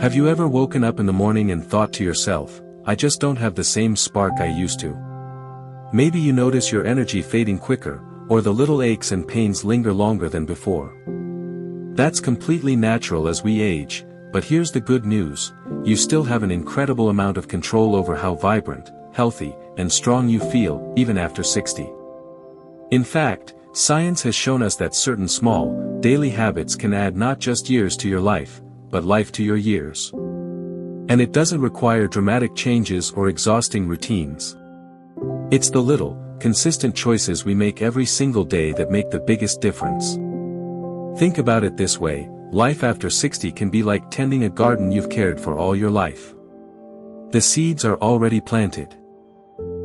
Have you ever woken up in the morning and thought to yourself, I just don't have the same spark I used to? Maybe you notice your energy fading quicker, or the little aches and pains linger longer than before. That's completely natural as we age, but here's the good news: you still have an incredible amount of control over how vibrant, healthy, and strong you feel, even after 60. In fact, science has shown us that certain small, daily habits can add not just years to your life, but life to your years. And it doesn't require dramatic changes or exhausting routines. It's the little, consistent choices we make every single day that make the biggest difference. Think about it this way: life after 60 can be like tending a garden you've cared for all your life. The seeds are already planted.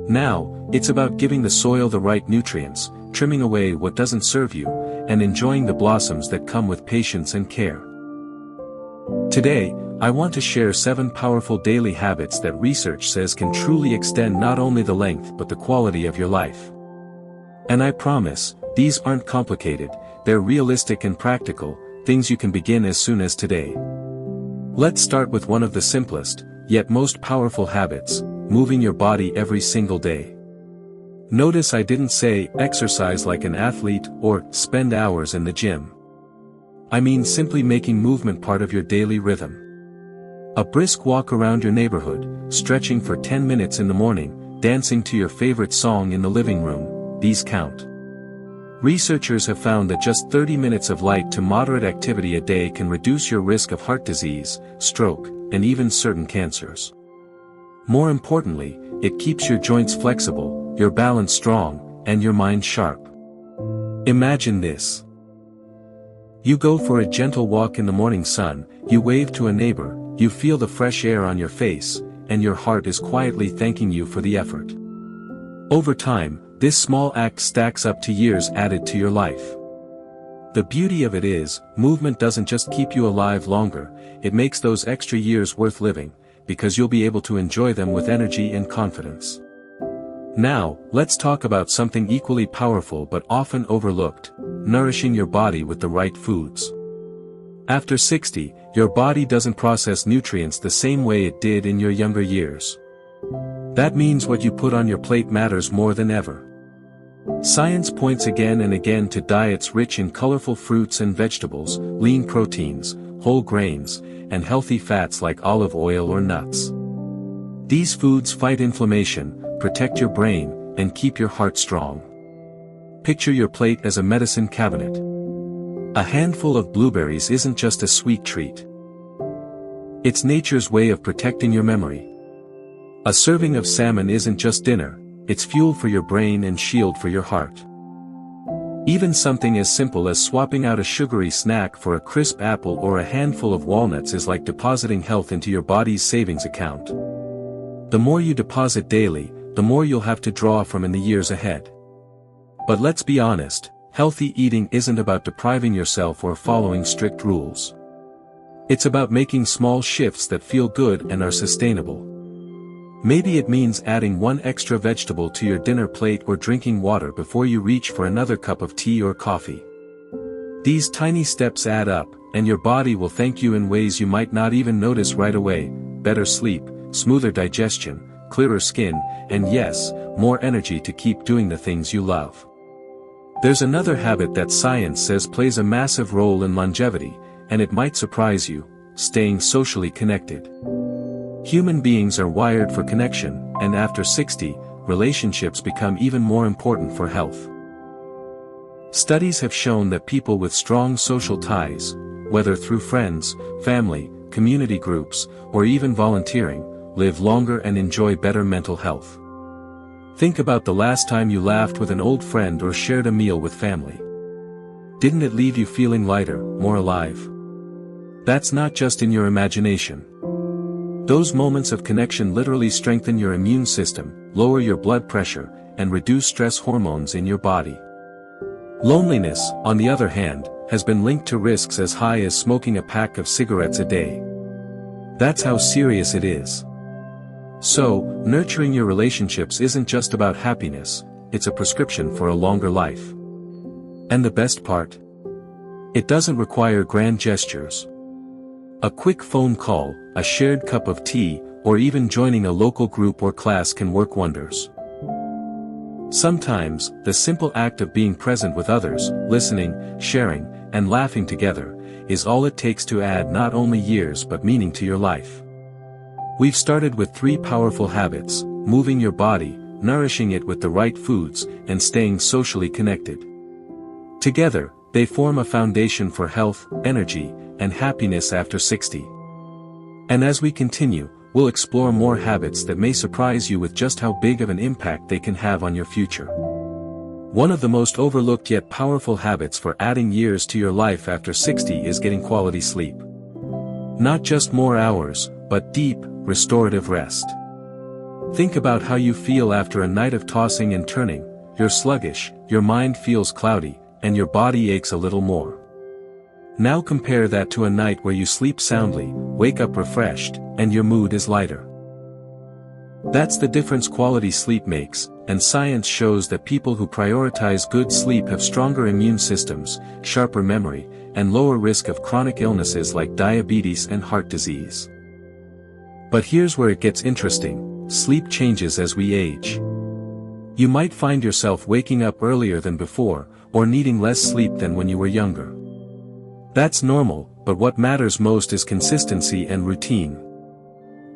Now, it's about giving the soil the right nutrients, trimming away what doesn't serve you, and enjoying the blossoms that come with patience and care. Today, I want to share 7 powerful daily habits that research says can truly extend not only the length but the quality of your life. And I promise, these aren't complicated, they're realistic and practical, things you can begin as soon as today. Let's start with one of the simplest, yet most powerful habits: moving your body every single day. Notice I didn't say, exercise like an athlete, or, spend hours in the gym. I mean simply making movement part of your daily rhythm. A brisk walk around your neighborhood, stretching for 10 minutes in the morning, dancing to your favorite song in the living room, these count. Researchers have found that just 30 minutes of light to moderate activity a day can reduce your risk of heart disease, stroke, and even certain cancers. More importantly, it keeps your joints flexible, your balance strong, and your mind sharp. Imagine this. You go for a gentle walk in the morning sun, you wave to a neighbor, you feel the fresh air on your face, and your heart is quietly thanking you for the effort. Over time, this small act stacks up to years added to your life. The beauty of it is, movement doesn't just keep you alive longer, it makes those extra years worth living, because you'll be able to enjoy them with energy and confidence. Now, let's talk about something equally powerful but often overlooked: nourishing your body with the right foods. After 60, your body doesn't process nutrients the same way it did in your younger years. That means what you put on your plate matters more than ever. Science points again and again to diets rich in colorful fruits and vegetables, lean proteins, whole grains, and healthy fats like olive oil or nuts. These foods fight inflammation, protect your brain, and keep your heart strong. Picture your plate as a medicine cabinet. A handful of blueberries isn't just a sweet treat. It's nature's way of protecting your memory. A serving of salmon isn't just dinner, it's fuel for your brain and shield for your heart. Even something as simple as swapping out a sugary snack for a crisp apple or a handful of walnuts is like depositing health into your body's savings account. The more you deposit daily, the more you'll have to draw from in the years ahead. But let's be honest, healthy eating isn't about depriving yourself or following strict rules. It's about making small shifts that feel good and are sustainable. Maybe it means adding one extra vegetable to your dinner plate or drinking water before you reach for another cup of tea or coffee. These tiny steps add up, and your body will thank you in ways you might not even notice right away: better sleep, smoother digestion, clearer skin, and yes, more energy to keep doing the things you love. There's another habit that science says plays a massive role in longevity, and it might surprise you: staying socially connected. Human beings are wired for connection, and after 60, relationships become even more important for health. Studies have shown that people with strong social ties, whether through friends, family, community groups, or even volunteering, live longer and enjoy better mental health. Think about the last time you laughed with an old friend or shared a meal with family. Didn't it leave you feeling lighter, more alive? That's not just in your imagination. Those moments of connection literally strengthen your immune system, lower your blood pressure, and reduce stress hormones in your body. Loneliness, on the other hand, has been linked to risks as high as smoking a pack of cigarettes a day. That's how serious it is. So, nurturing your relationships isn't just about happiness, it's a prescription for a longer life. And the best part? It doesn't require grand gestures. A quick phone call, a shared cup of tea, or even joining a local group or class can work wonders. Sometimes, the simple act of being present with others, listening, sharing, and laughing together, is all it takes to add not only years but meaning to your life. We've started with 3 powerful habits: moving your body, nourishing it with the right foods, and staying socially connected. Together, they form a foundation for health, energy, and happiness after 60. And as we continue, we'll explore more habits that may surprise you with just how big of an impact they can have on your future. One of the most overlooked yet powerful habits for adding years to your life after 60 is getting quality sleep. Not just more hours, but deep, restorative rest. Think about how you feel after a night of tossing and turning. You're sluggish, your mind feels cloudy, and your body aches a little more. Now compare that to a night where you sleep soundly, wake up refreshed, and your mood is lighter. That's the difference quality sleep makes, and science shows that people who prioritize good sleep have stronger immune systems, sharper memory, and lower risk of chronic illnesses like diabetes and heart disease. But here's where it gets interesting: sleep changes as we age. You might find yourself waking up earlier than before, or needing less sleep than when you were younger. That's normal, but what matters most is consistency and routine.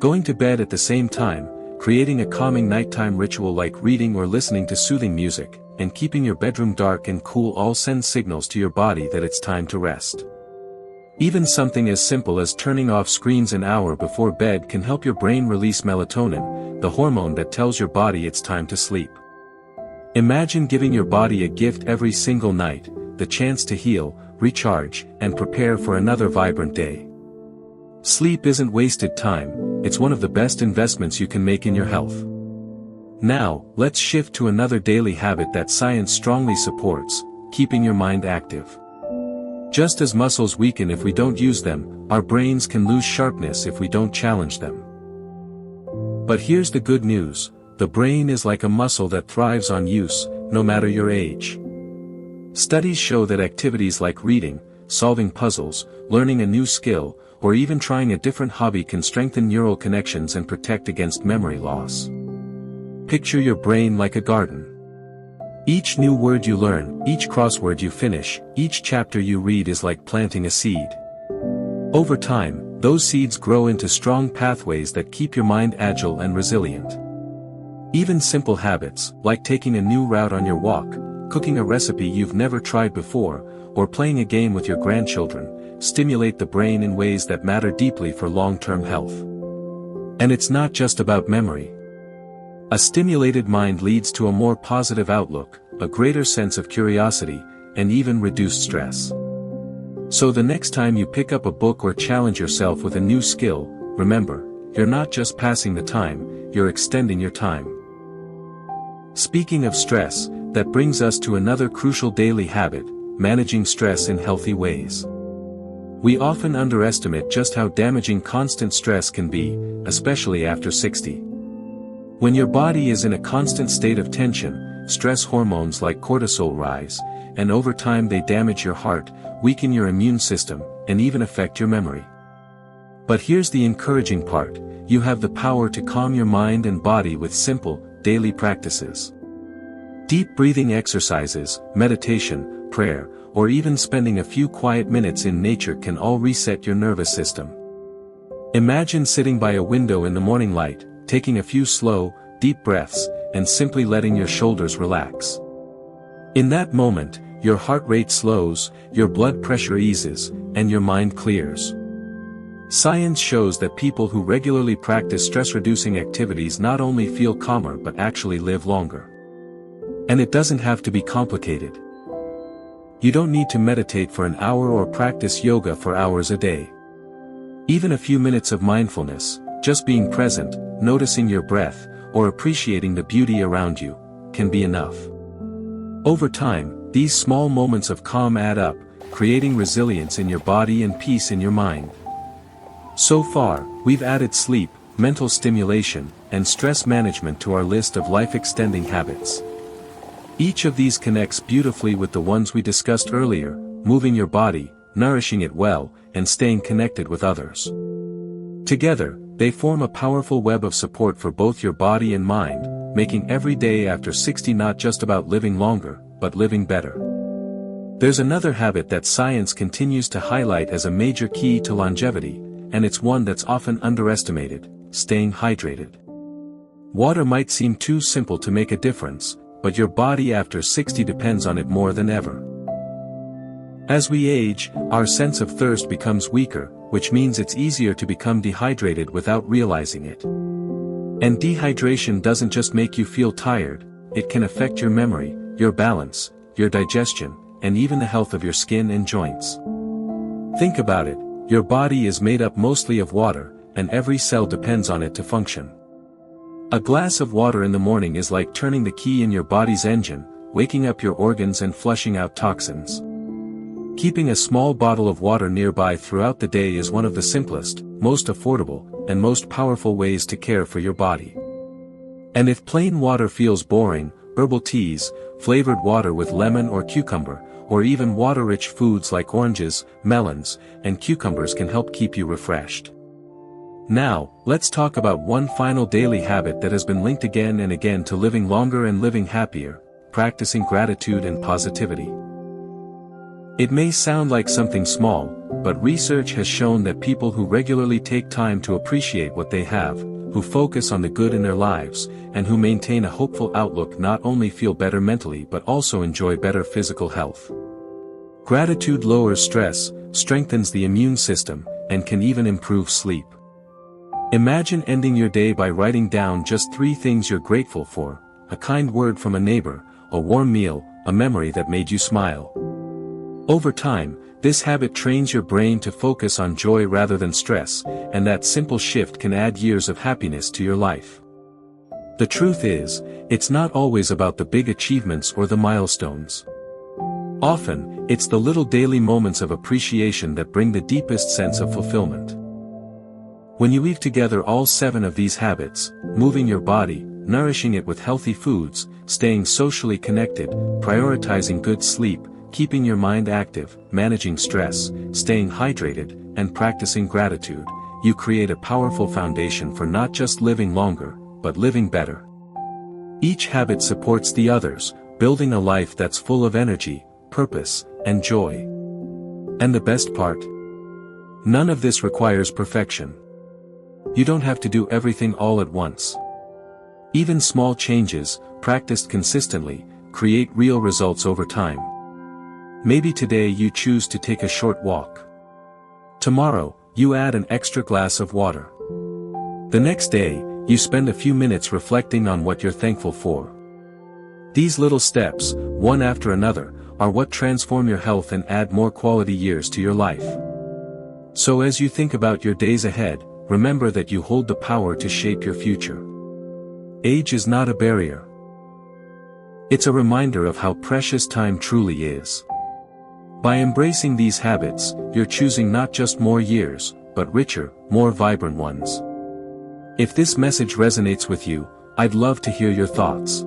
Going to bed at the same time, creating a calming nighttime ritual like reading or listening to soothing music, and keeping your bedroom dark and cool all send signals to your body that it's time to rest. Even something as simple as turning off screens an hour before bed can help your brain release melatonin, the hormone that tells your body it's time to sleep. Imagine giving your body a gift every single night, the chance to heal, recharge, and prepare for another vibrant day. Sleep isn't wasted time, it's one of the best investments you can make in your health. Now, let's shift to another daily habit that science strongly supports: keeping your mind active. Just as muscles weaken if we don't use them, our brains can lose sharpness if we don't challenge them. But here's the good news: the brain is like a muscle that thrives on use, no matter your age. Studies show that activities like reading, solving puzzles, learning a new skill, or even trying a different hobby can strengthen neural connections and protect against memory loss. Picture your brain like a garden. Each new word you learn, each crossword you finish, each chapter you read is like planting a seed. Over time, those seeds grow into strong pathways that keep your mind agile and resilient. Even simple habits, like taking a new route on your walk, cooking a recipe you've never tried before, or playing a game with your grandchildren, stimulate the brain in ways that matter deeply for long-term health. And it's not just about memory. A stimulated mind leads to a more positive outlook, a greater sense of curiosity, and even reduced stress. So the next time you pick up a book or challenge yourself with a new skill, remember, you're not just passing the time, you're extending your time. Speaking of stress, that brings us to another crucial daily habit: managing stress in healthy ways. We often underestimate just how damaging constant stress can be, especially after 60. When your body is in a constant state of tension, stress hormones like cortisol rise, and over time they damage your heart, weaken your immune system, and even affect your memory. But here's the encouraging part: you have the power to calm your mind and body with simple, daily practices. Deep breathing exercises, meditation, prayer, or even spending a few quiet minutes in nature can all reset your nervous system. Imagine sitting by a window in the morning light, taking a few slow, deep breaths, and simply letting your shoulders relax. In that moment, your heart rate slows, your blood pressure eases, and your mind clears. Science shows that people who regularly practice stress-reducing activities not only feel calmer but actually live longer. And it doesn't have to be complicated. You don't need to meditate for an hour or practice yoga for hours a day. Even a few minutes of mindfulness, just being present, noticing your breath, or appreciating the beauty around you, can be enough. Over time, these small moments of calm add up, creating resilience in your body and peace in your mind. So far, we've added sleep, mental stimulation, and stress management to our list of life-extending habits. Each of these connects beautifully with the ones we discussed earlier: moving your body, nourishing it well, and staying connected with others. Together, they form a powerful web of support for both your body and mind, making every day after 60 not just about living longer, but living better. There's another habit that science continues to highlight as a major key to longevity, and it's one that's often underestimated: staying hydrated. Water might seem too simple to make a difference, but your body after 60 depends on it more than ever. As we age, our sense of thirst becomes weaker, which means it's easier to become dehydrated without realizing it. And dehydration doesn't just make you feel tired, it can affect your memory, your balance, your digestion, and even the health of your skin and joints. Think about it, your body is made up mostly of water, and every cell depends on it to function. A glass of water in the morning is like turning the key in your body's engine, waking up your organs and flushing out toxins. Keeping a small bottle of water nearby throughout the day is one of the simplest, most affordable, and most powerful ways to care for your body. And if plain water feels boring, herbal teas, flavored water with lemon or cucumber, or even water-rich foods like oranges, melons, and cucumbers can help keep you refreshed. Now, let's talk about one final daily habit that has been linked again and again to living longer and living happier: practicing gratitude and positivity. It may sound like something small, but research has shown that people who regularly take time to appreciate what they have, who focus on the good in their lives, and who maintain a hopeful outlook not only feel better mentally but also enjoy better physical health. Gratitude lowers stress, strengthens the immune system, and can even improve sleep. Imagine ending your day by writing down just 3 things you're grateful for: a kind word from a neighbor, a warm meal, a memory that made you smile. Over time, this habit trains your brain to focus on joy rather than stress, and that simple shift can add years of happiness to your life. The truth is, it's not always about the big achievements or the milestones. Often, it's the little daily moments of appreciation that bring the deepest sense of fulfillment. When you weave together all 7 of these habits, moving your body, nourishing it with healthy foods, staying socially connected, prioritizing good sleep, keeping your mind active, managing stress, staying hydrated, and practicing gratitude, you create a powerful foundation for not just living longer, but living better. Each habit supports the others, building a life that's full of energy, purpose, and joy. And the best part? None of this requires perfection. You don't have to do everything all at once. Even small changes, practiced consistently, create real results over time. Maybe today you choose to take a short walk. Tomorrow, you add an extra glass of water. The next day, you spend a few minutes reflecting on what you're thankful for. These little steps, one after another, are what transform your health and add more quality years to your life. So as you think about your days ahead, remember that you hold the power to shape your future. Age is not a barrier. It's a reminder of how precious time truly is. By embracing these habits, you're choosing not just more years, but richer, more vibrant ones. If this message resonates with you, I'd love to hear your thoughts.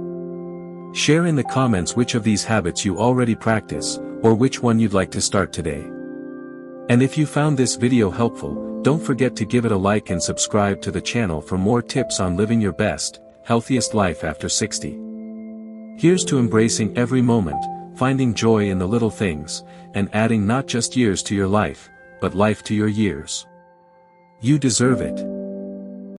Share in the comments which of these habits you already practice, or which one you'd like to start today. And if you found this video helpful, don't forget to give it a like and subscribe to the channel for more tips on living your best, healthiest life after 60. Here's to embracing every moment, finding joy in the little things, and adding not just years to your life, but life to your years. You deserve it.